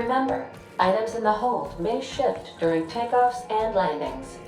Remember, items in the hold may shift during takeoffs and landings.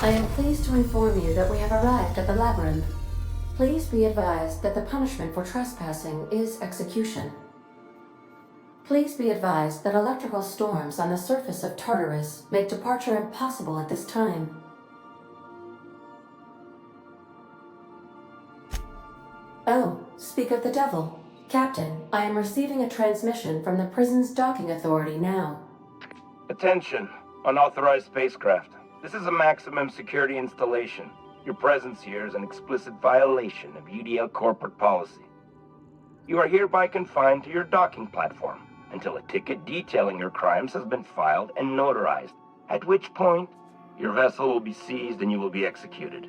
I am pleased to inform you that we have arrived at the labyrinth. Please be advised that the punishment for trespassing is execution. Please be advised that electrical storms on the surface of Tartarus make departure impossible at this time. Oh, speak of the devil. Captain, I am receiving a transmission from the prison's docking authority now. Attention, unauthorized spacecraft. This is a maximum security installation. Your presence here is an explicit violation of UDL corporate policy. You are hereby confined to your docking platform until a ticket detailing your crimes has been filed and notarized, at which point your vessel will be seized and you will be executed.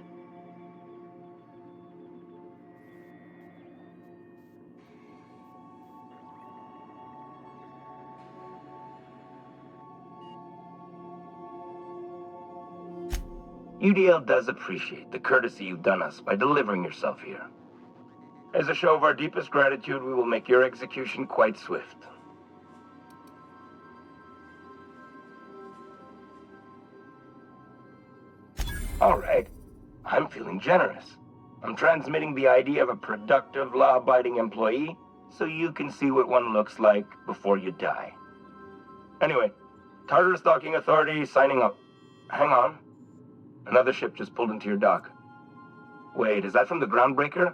UDL does appreciate the courtesy you've done us by delivering yourself here. As a show of our deepest gratitude, we will make your execution quite swift. All right. I'm feeling generous. I'm transmitting the idea of a productive, law-abiding employee so you can see what one looks like before you die. Anyway, Tartarus Docking Authority signing up. Hang on. Another ship just pulled into your dock. Wait, is that from the groundbreaker?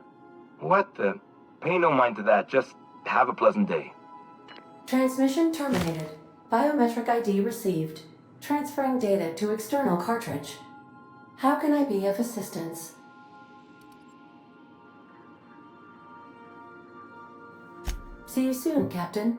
What the? Pay no mind to that. Just have a pleasant day. Transmission terminated. Biometric ID received. Transferring data to external cartridge. How can I be of assistance? See you soon, Captain.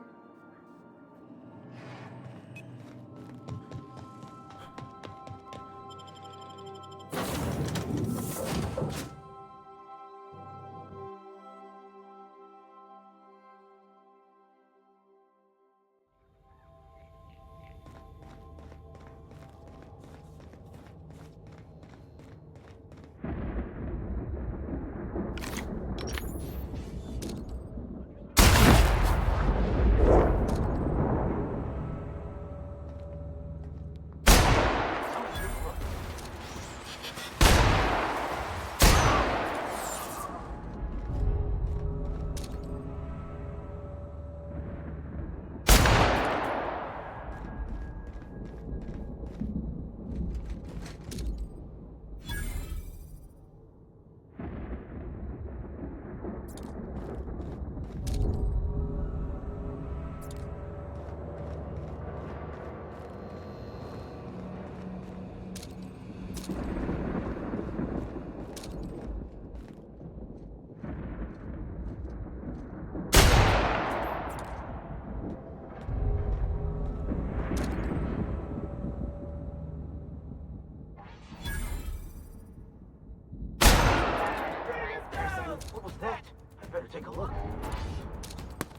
What was that? I better take a look.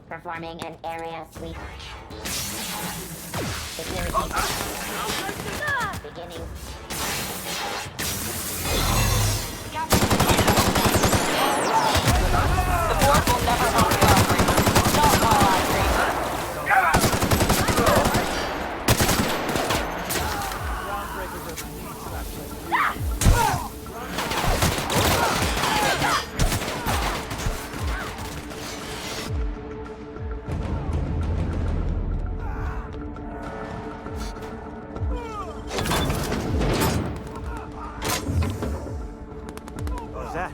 Performing an area sweep. Beginning. The board will never help you out, Reaper. Not while I'm Reaper. What was that?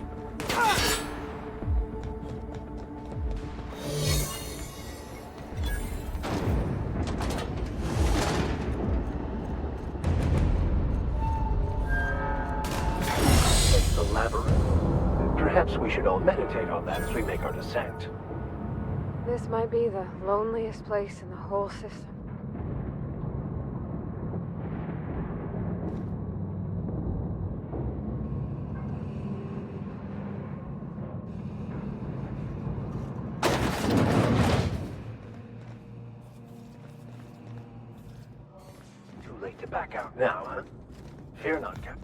It's the labyrinth. Perhaps we should all meditate on that as we make our descent. This might be the loneliest place in the whole system. Too late to back out now, huh? Fear not, Captain.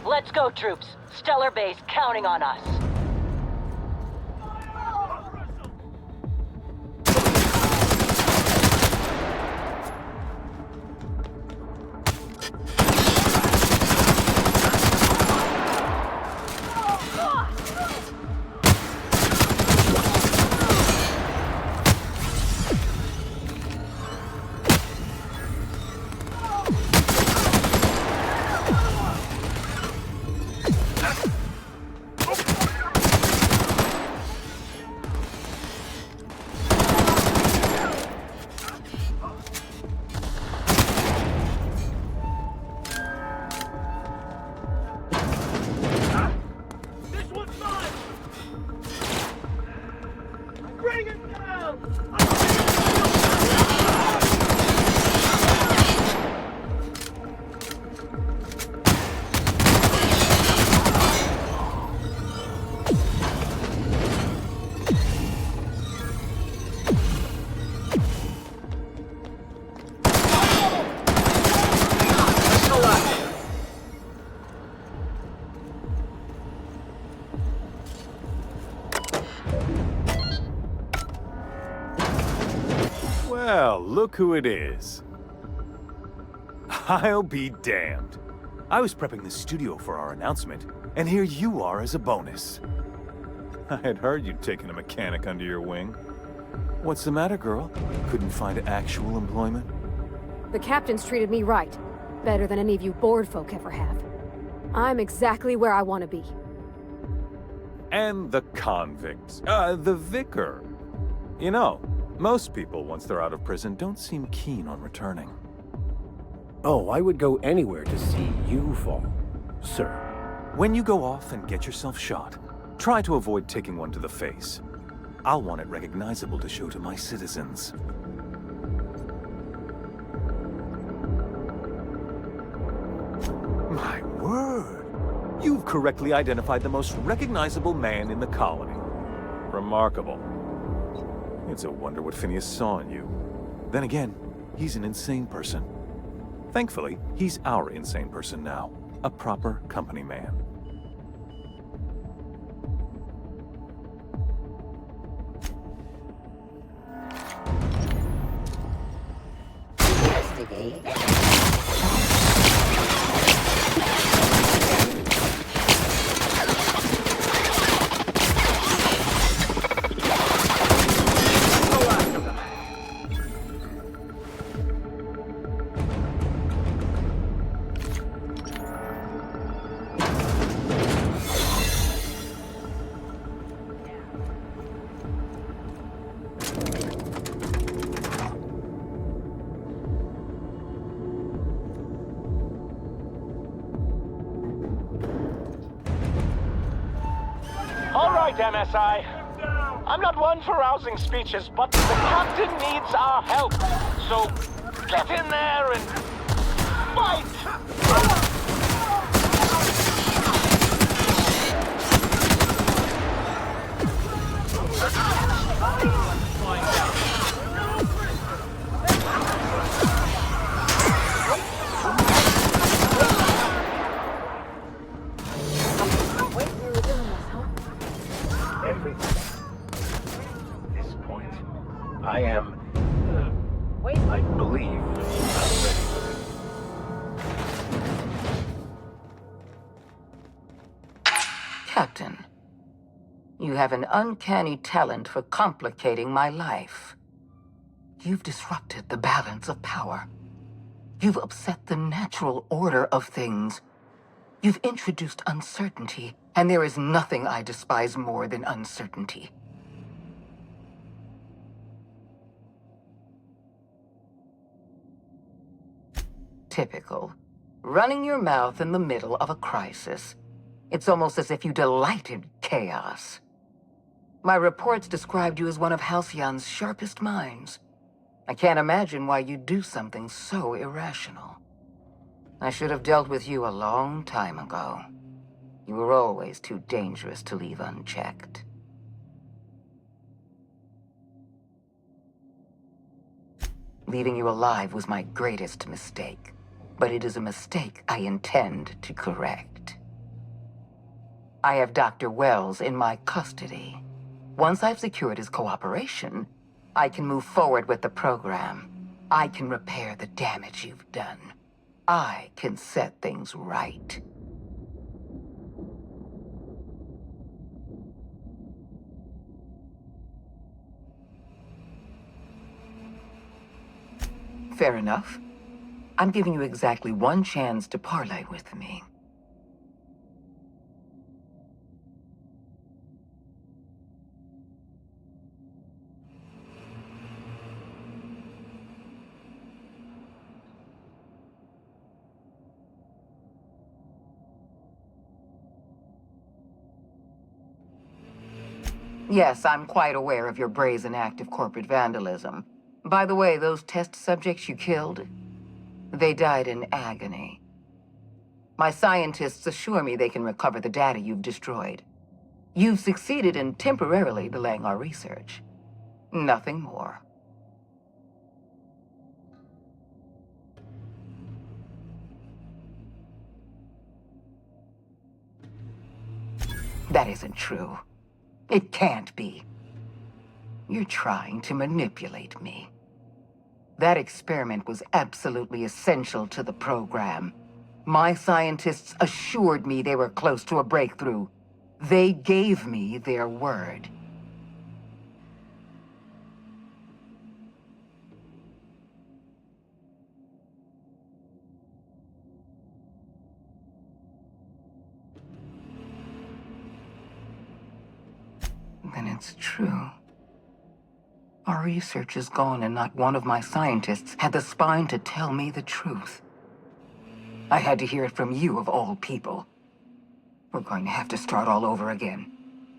Let's go, troops. Stellar Base counting on us. Well, look who it is. I'll be damned. I was prepping the studio for our announcement, and here you are as a bonus. I had heard you'd taken a mechanic under your wing. What's the matter, girl? Couldn't find actual employment? The captain's treated me right. Better than any of you bored folk ever have. I'm exactly where I want to be. And the convict. The vicar. You know, most people, once they're out of prison, don't seem keen on returning. Oh, I would go anywhere to see you fall, sir. When you go off and get yourself shot, try to avoid taking one to the face. I'll want it recognizable to show to my citizens. My word! You've correctly identified the most recognizable man in the colony. Remarkable. It's a wonder what Phineas saw in you. Then again, he's an insane person. Thankfully, he's our insane person now. A proper company man. right, MSI. I'm not one for rousing speeches, but the captain needs our help. So get in there and fight! Everything. At this point, I am, I believe, I'm ready for it. Captain, you have an uncanny talent for complicating my life. You've disrupted the balance of power. You've upset the natural order of things. You've introduced uncertainty, and there is nothing I despise more than uncertainty. Typical. Running your mouth in the middle of a crisis. It's almost as if you delight in chaos. My reports described you as one of Halcyon's sharpest minds. I can't imagine why you'd do something so irrational. I should have dealt with you a long time ago. You were always too dangerous to leave unchecked. Leaving you alive was my greatest mistake, but it is a mistake I intend to correct. I have Dr. Welles in my custody. Once I've secured his cooperation, I can move forward with the program. I can repair the damage you've done. I can set things right. Fair enough. I'm giving you exactly one chance to parley with me. Yes, I'm quite aware of your brazen act of corporate vandalism. By the way, those test subjects you killed, they died in agony. My scientists assure me they can recover the data you've destroyed. You've succeeded in temporarily delaying our research. Nothing more. That isn't true. It can't be. You're trying to manipulate me. That experiment was absolutely essential to the program. My scientists assured me they were close to a breakthrough. They gave me their word. Then it's true. Our research is gone, and not one of my scientists had the spine to tell me the truth. I had to hear it from you, of all people. We're going to have to start all over again.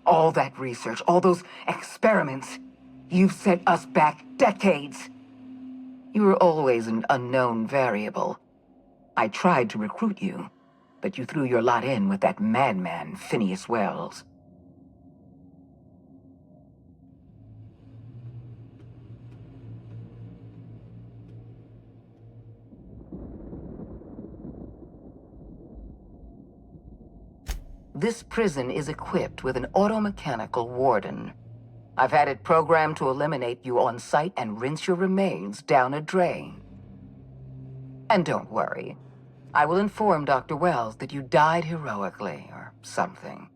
All that research, all those experiments, you've set us back decades. You were always an unknown variable. I tried to recruit you, but you threw your lot in with that madman, Phineas Welles. This prison is equipped with an automechanical warden. I've had it programmed to eliminate you on sight and rinse your remains down a drain. And don't worry. I will inform Dr. Welles that you died heroically, or something.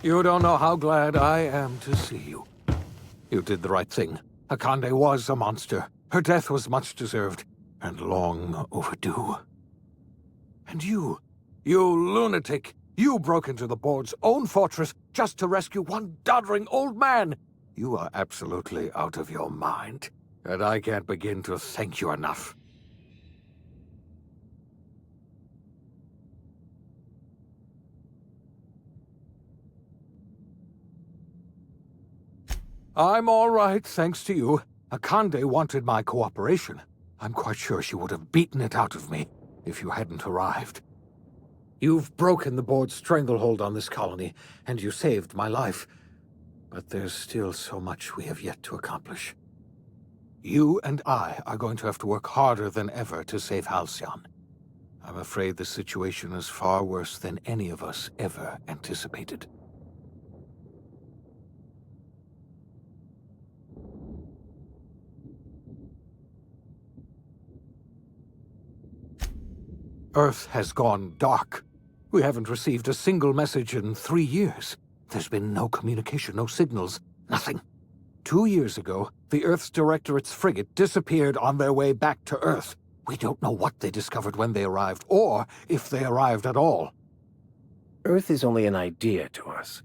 You don't know how glad I am to see you. You did the right thing. Akande was a monster. Her death was much deserved, and long overdue. And you lunatic, you broke into the board's own fortress just to rescue one doddering old man. You are absolutely out of your mind, and I can't begin to thank you enough. I'm all right, thanks to you. Akande wanted my cooperation. I'm quite sure she would have beaten it out of me if you hadn't arrived. You've broken the board's stranglehold on this colony, and you saved my life. But there's still so much we have yet to accomplish. You and I are going to have to work harder than ever to save Halcyon. I'm afraid the situation is far worse than any of us ever anticipated. Earth has gone dark. We haven't received a single message in 3 years. There's been no communication, no signals, nothing. 2 years ago, the Earth's Directorate's frigate disappeared on their way back to Earth. We don't know what they discovered when they arrived, or if they arrived at all. Earth is only an idea to us.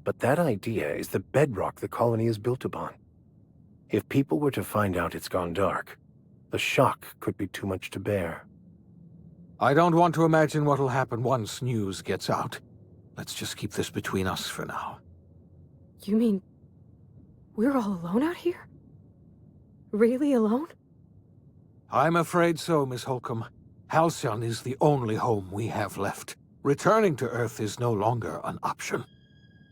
But that idea is the bedrock the colony is built upon. If people were to find out it's gone dark, the shock could be too much to bear. I don't want to imagine what'll happen once news gets out. Let's just keep this between us for now. You mean we're all alone out here? Really alone? I'm afraid so, Miss Holcomb. Halcyon is the only home we have left. Returning to Earth is no longer an option.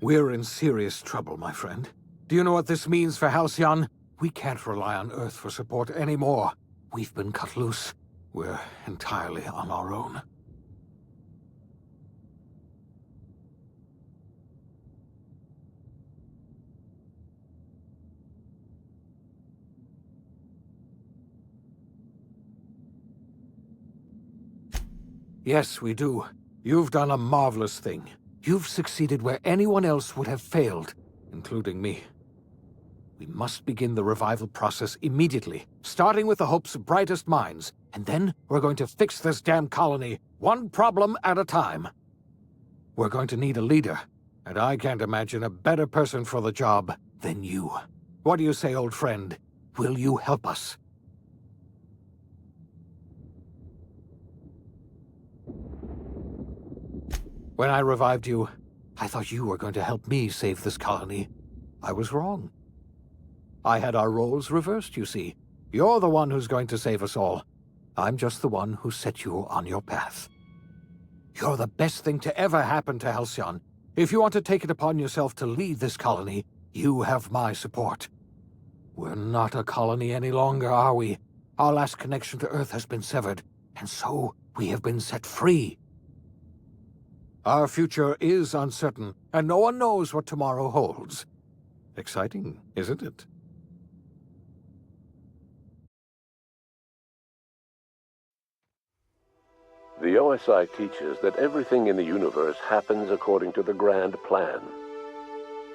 We're in serious trouble, my friend. Do you know what this means for Halcyon? We can't rely on Earth for support anymore. We've been cut loose. We're entirely on our own. Yes, we do. You've done a marvelous thing. You've succeeded where anyone else would have failed, including me. We must begin the revival process immediately, starting with the Hope's brightest minds, and then we're going to fix this damn colony, one problem at a time. We're going to need a leader, and I can't imagine a better person for the job than you. What do you say, old friend? Will you help us? When I revived you, I thought you were going to help me save this colony. I was wrong. I had our roles reversed, you see. You're the one who's going to save us all. I'm just the one who set you on your path. You're the best thing to ever happen to Halcyon. If you want to take it upon yourself to lead this colony, you have my support. We're not a colony any longer, are we? Our last connection to Earth has been severed, and so we have been set free. Our future is uncertain, and no one knows what tomorrow holds. Exciting, isn't it? The OSI teaches that everything in the universe happens according to the grand plan.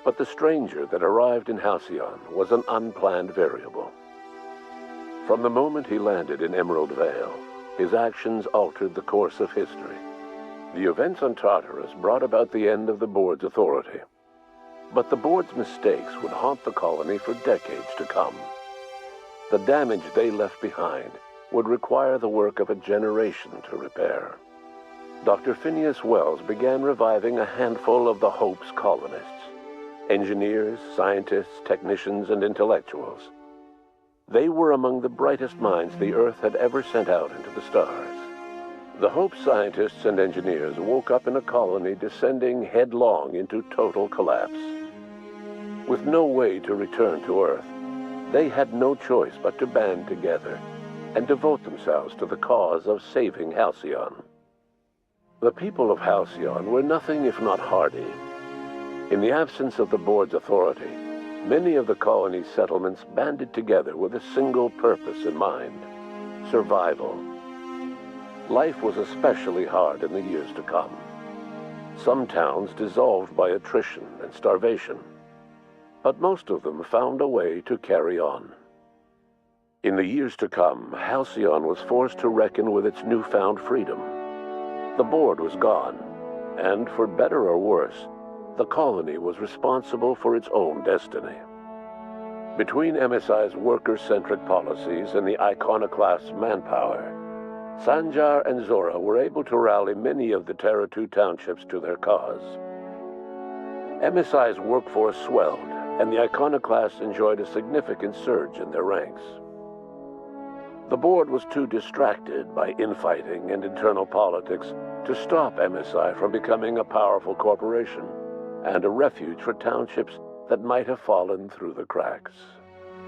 But the stranger that arrived in Halcyon was an unplanned variable. From the moment he landed in Emerald Vale, his actions altered the course of history. The events on Tartarus brought about the end of the board's authority. But the board's mistakes would haunt the colony for decades to come. The damage they left behind would require the work of a generation to repair. Dr. Phineas Welles began reviving a handful of the Hope's colonists. Engineers, scientists, technicians, and intellectuals. They were among the brightest minds the Earth had ever sent out into the stars. The Hope scientists and engineers woke up in a colony descending headlong into total collapse. With no way to return to Earth, they had no choice but to band together and devote themselves to the cause of saving Halcyon. The people of Halcyon were nothing if not hardy. In the absence of the board's authority, many of the colony's settlements banded together with a single purpose in mind: survival. Life was especially hard in the years to come. Some towns dissolved by attrition and starvation, but most of them found a way to carry on. In the years to come, Halcyon was forced to reckon with its newfound freedom. The board was gone, and for better or worse, the colony was responsible for its own destiny. Between MSI's worker-centric policies and the iconoclast's manpower, Sanjar and Zora were able to rally many of the Terra 2 townships to their cause. MSI's workforce swelled, and the iconoclasts enjoyed a significant surge in their ranks. The board was too distracted by infighting and internal politics to stop MSI from becoming a powerful corporation and a refuge for townships that might have fallen through the cracks.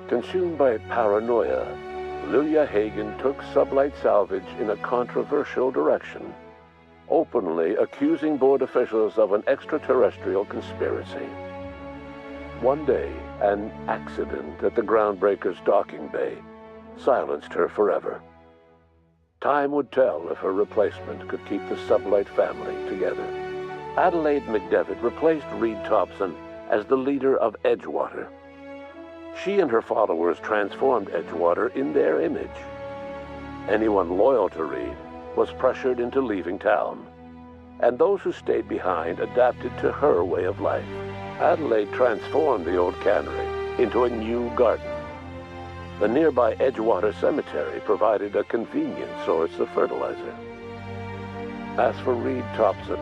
Consumed by paranoia, Lilia Hagen took Sublight Salvage in a controversial direction, openly accusing board officials of an extraterrestrial conspiracy. One day, an accident at the Groundbreaker's docking bay silenced her forever. Time would tell if her replacement could keep the Sublight family together. Adelaide McDevitt replaced Reed Thompson as the leader of Edgewater. She and her followers transformed Edgewater in their image. Anyone loyal to Reed was pressured into leaving town, and those who stayed behind adapted to her way of life. Adelaide transformed the old cannery into a new garden. The nearby Edgewater Cemetery provided a convenient source of fertilizer. As for Reed Thompson,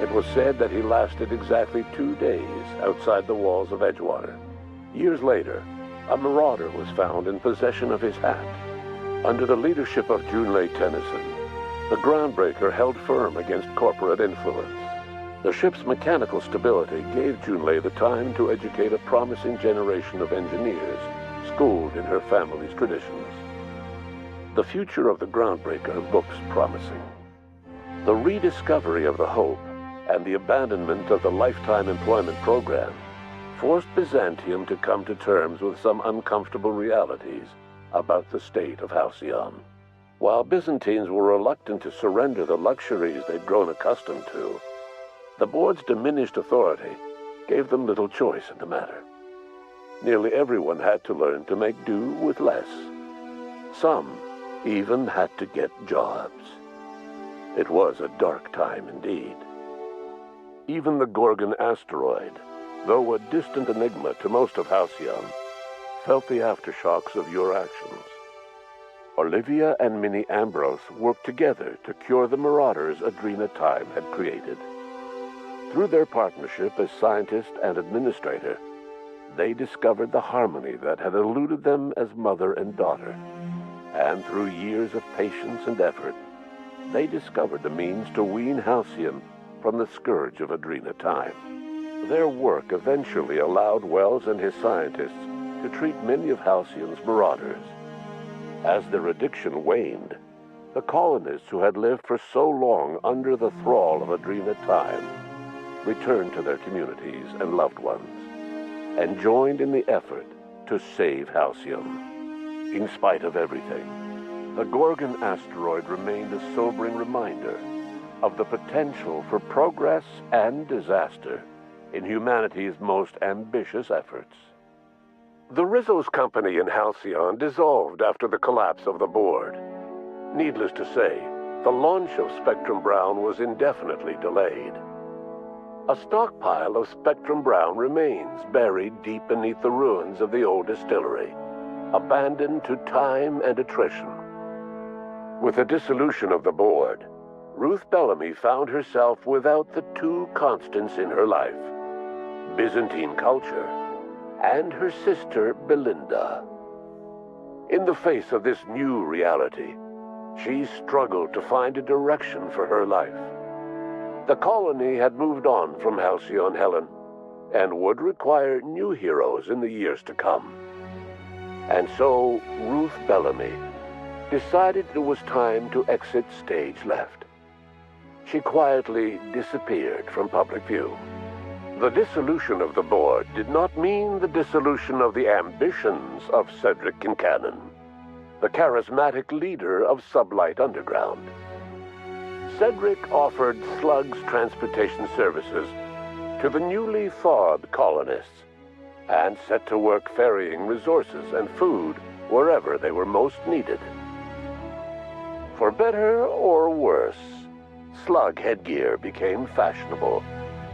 it was said that he lasted exactly 2 days outside the walls of Edgewater. Years later, a marauder was found in possession of his hat. Under the leadership of Junlei Tennyson, the Groundbreaker held firm against corporate influence. The ship's mechanical stability gave Junlei the time to educate a promising generation of engineers schooled in her family's traditions. The future of the Groundbreaker looks promising. The rediscovery of the Hope and the abandonment of the lifetime employment program forced Byzantium to come to terms with some uncomfortable realities about the state of Halcyon. While Byzantines were reluctant to surrender the luxuries they'd grown accustomed to, the board's diminished authority gave them little choice in the matter. Nearly everyone had to learn to make do with less. Some even had to get jobs. It was a dark time indeed. Even the Gorgon asteroid, though a distant enigma to most of Halcyon, felt the aftershocks of your actions. Olivia and Minnie Ambrose worked together to cure the marauders Adrena Time had created. Through their partnership as scientist and administrator, they discovered the harmony that had eluded them as mother and daughter. And through years of patience and effort, they discovered the means to wean Halcyon from the scourge of Adrena Time. Their work eventually allowed Welles and his scientists to treat many of Halcyon's marauders. As their addiction waned, the colonists who had lived for so long under the thrall of Adrena Time returned to their communities and loved ones, and joined in the effort to save Halcyon. In spite of everything, the Gorgon asteroid remained a sobering reminder of the potential for progress and disaster in humanity's most ambitious efforts. The Rizzo's company in Halcyon dissolved after the collapse of the board. Needless to say, the launch of Spectrum Brown was indefinitely delayed. A stockpile of Spectrum Brown remains buried deep beneath the ruins of the old distillery, abandoned to time and attrition. With the dissolution of the board, Ruth Bellamy found herself without the two constants in her life: Byzantine culture and her sister Belinda. In the face of this new reality, she struggled to find a direction for her life. The colony had moved on from Halcyon Helen and would require new heroes in the years to come. And so Ruth Bellamy decided it was time to exit stage left. She quietly disappeared from public view. The dissolution of the board did not mean the dissolution of the ambitions of Cedric Kincannon, the charismatic leader of Sublight Underground. Cedric offered Slug's transportation services to the newly thawed colonists and set to work ferrying resources and food wherever they were most needed. For better or worse, slug headgear became fashionable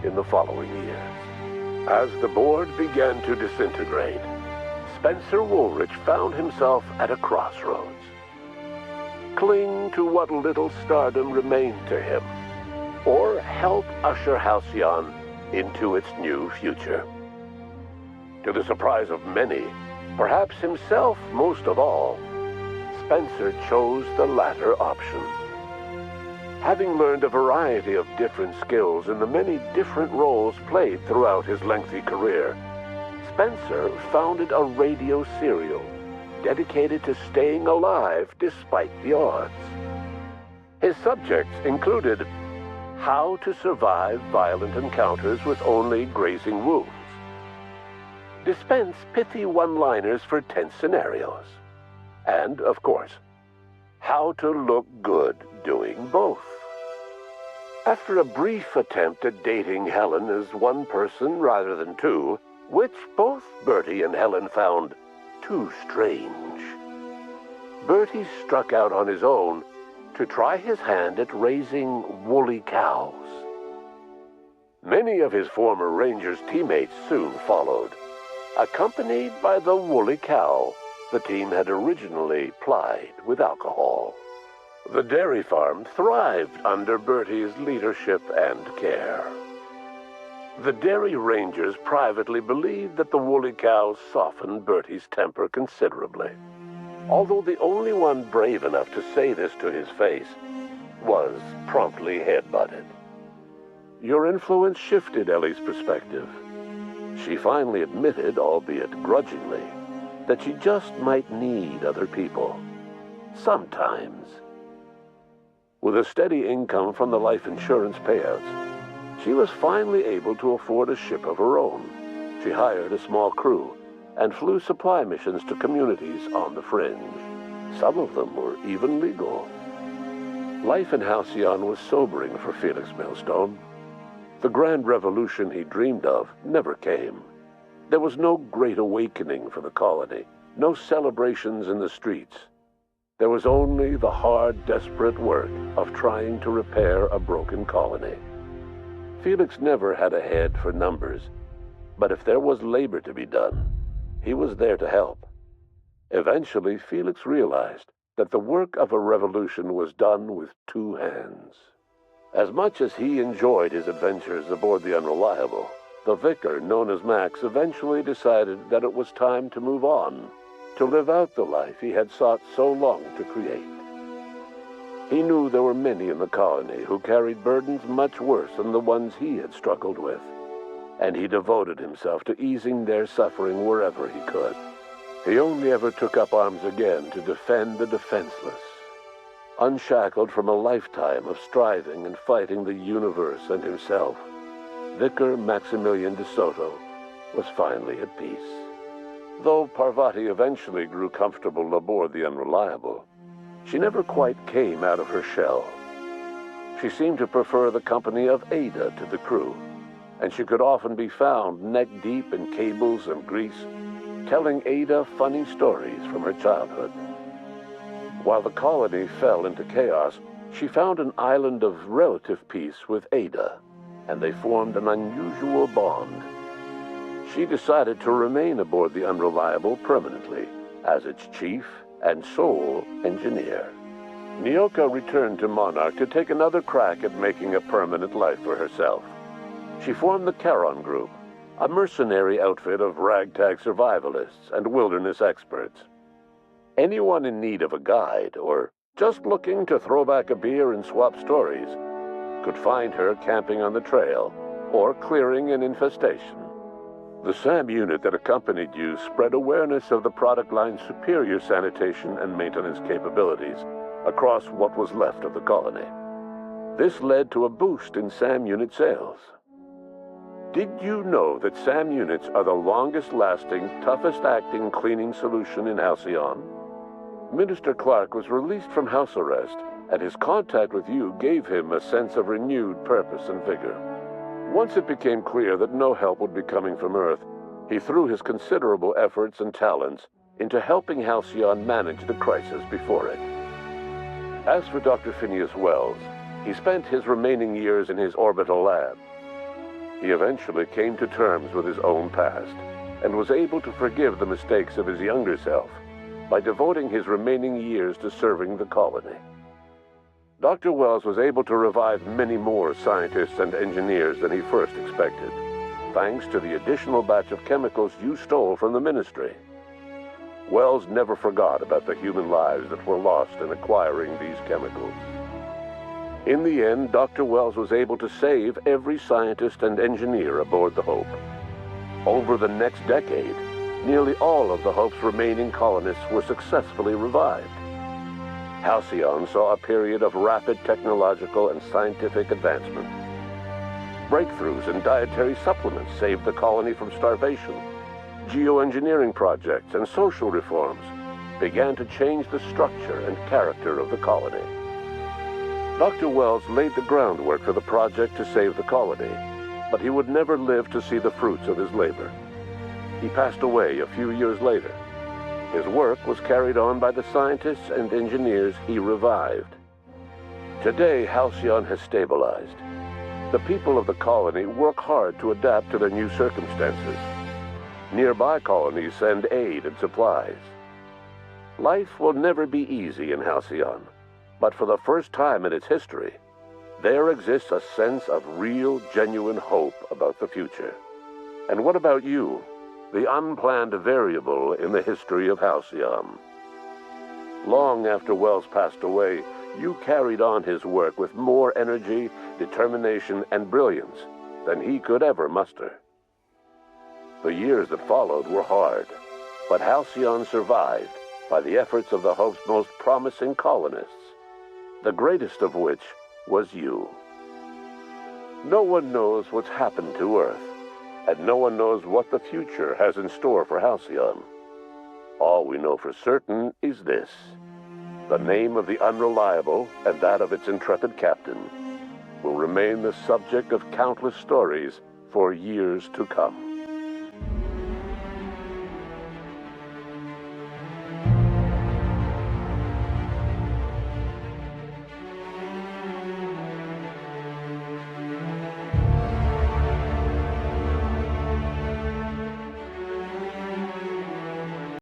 in the following years. As the board began to disintegrate, Spencer Woolrich found himself at a crossroads. Cling to what little stardom remained to him, or help usher Halcyon into its new future. To the surprise of many, perhaps himself most of all, Spencer chose the latter option. Having learned a variety of different skills in the many different roles played throughout his lengthy career, Spencer founded a radio serial dedicated to staying alive despite the odds. His subjects included how to survive violent encounters with only grazing wounds, dispense pithy one-liners for tense scenarios, and, of course, how to look good doing both. After a brief attempt at dating Helen as one person rather than two, which both Bertie and Helen found too strange, Bertie struck out on his own to try his hand at raising woolly cows. Many of his former Rangers teammates soon followed, accompanied by the woolly cow the team had originally plied with alcohol. The dairy farm thrived under Bertie's leadership and care. The Dairy Rangers privately believed that the woolly cows softened Bertie's temper considerably, although the only one brave enough to say this to his face was promptly headbutted. Your influence shifted Ellie's perspective. She finally admitted, albeit grudgingly, that she just might need other people. Sometimes. With a steady income from the life insurance payouts, she was finally able to afford a ship of her own. She hired a small crew and flew supply missions to communities on the fringe. Some of them were even legal. Life in Halcyon was sobering for Felix Millstone. The grand revolution he dreamed of never came. There was no great awakening for the colony, no celebrations in the streets. There was only the hard, desperate work of trying to repair a broken colony. Felix never had a head for numbers, but if there was labor to be done, he was there to help. Eventually, Felix realized that the work of a revolution was done with two hands. As much as he enjoyed his adventures aboard the Unreliable, the vicar, known as Max, eventually decided that it was time to move on, to live out the life he had sought so long to create. He knew there were many in the colony who carried burdens much worse than the ones he had struggled with, and he devoted himself to easing their suffering wherever he could. He only ever took up arms again to defend the defenseless. Unshackled from a lifetime of striving and fighting the universe and himself, Vicar Maximilian de Soto was finally at peace. Though Parvati eventually grew comfortable aboard the Unreliable, she never quite came out of her shell. She seemed to prefer the company of Ada to the crew, and she could often be found neck-deep in cables and grease, telling Ada funny stories from her childhood. While the colony fell into chaos, she found an island of relative peace with Ada, and they formed an unusual bond. She decided to remain aboard the Unreliable permanently as its chief and sole engineer. Nyoka returned to Monarch to take another crack at making a permanent life for herself. She formed the Charon Group, a mercenary outfit of ragtag survivalists and wilderness experts. Anyone in need of a guide, or just looking to throw back a beer and swap stories, could find her camping on the trail or clearing an infestation. The SAM unit that accompanied you spread awareness of the product line's superior sanitation and maintenance capabilities across what was left of the colony. This led to a boost in SAM unit sales. Did you know that SAM units are the longest-lasting, toughest-acting cleaning solution in Halcyon? Minister Clark was released from house arrest and his contact with you gave him a sense of renewed purpose and vigor. Once it became clear that no help would be coming from Earth, he threw his considerable efforts and talents into helping Halcyon manage the crisis before it. As for Dr. Phineas Welles, he spent his remaining years in his orbital lab. He eventually came to terms with his own past and was able to forgive the mistakes of his younger self by devoting his remaining years to serving the colony. Dr. Welles was able to revive many more scientists and engineers than he first expected, thanks to the additional batch of chemicals you stole from the Ministry. Welles never forgot about the human lives that were lost in acquiring these chemicals. In the end, Dr. Welles was able to save every scientist and engineer aboard the Hope. Over the next decade, nearly all of the Hope's remaining colonists were successfully revived. Halcyon saw a period of rapid technological and scientific advancement. Breakthroughs in dietary supplements saved the colony from starvation. Geoengineering projects and social reforms began to change the structure and character of the colony. Dr. Welles laid the groundwork for the project to save the colony, but he would never live to see the fruits of his labor. He passed away a few years later. His work was carried on by the scientists and engineers he revived. Today, Halcyon has stabilized. The people of the colony work hard to adapt to their new circumstances. Nearby colonies send aid and supplies. Life will never be easy in Halcyon, but for the first time in its history, there exists a sense of real, genuine hope about the future. And what about you, the unplanned variable in the history of Halcyon? Long after Welles passed away, you carried on his work with more energy, determination, and brilliance than he could ever muster. The years that followed were hard, but Halcyon survived by the efforts of the Hope's most promising colonists, the greatest of which was you. No one knows what's happened to Earth, and no one knows what the future has in store for Halcyon. All we know for certain is this: the name of the Unreliable and that of its intrepid captain will remain the subject of countless stories for years to come.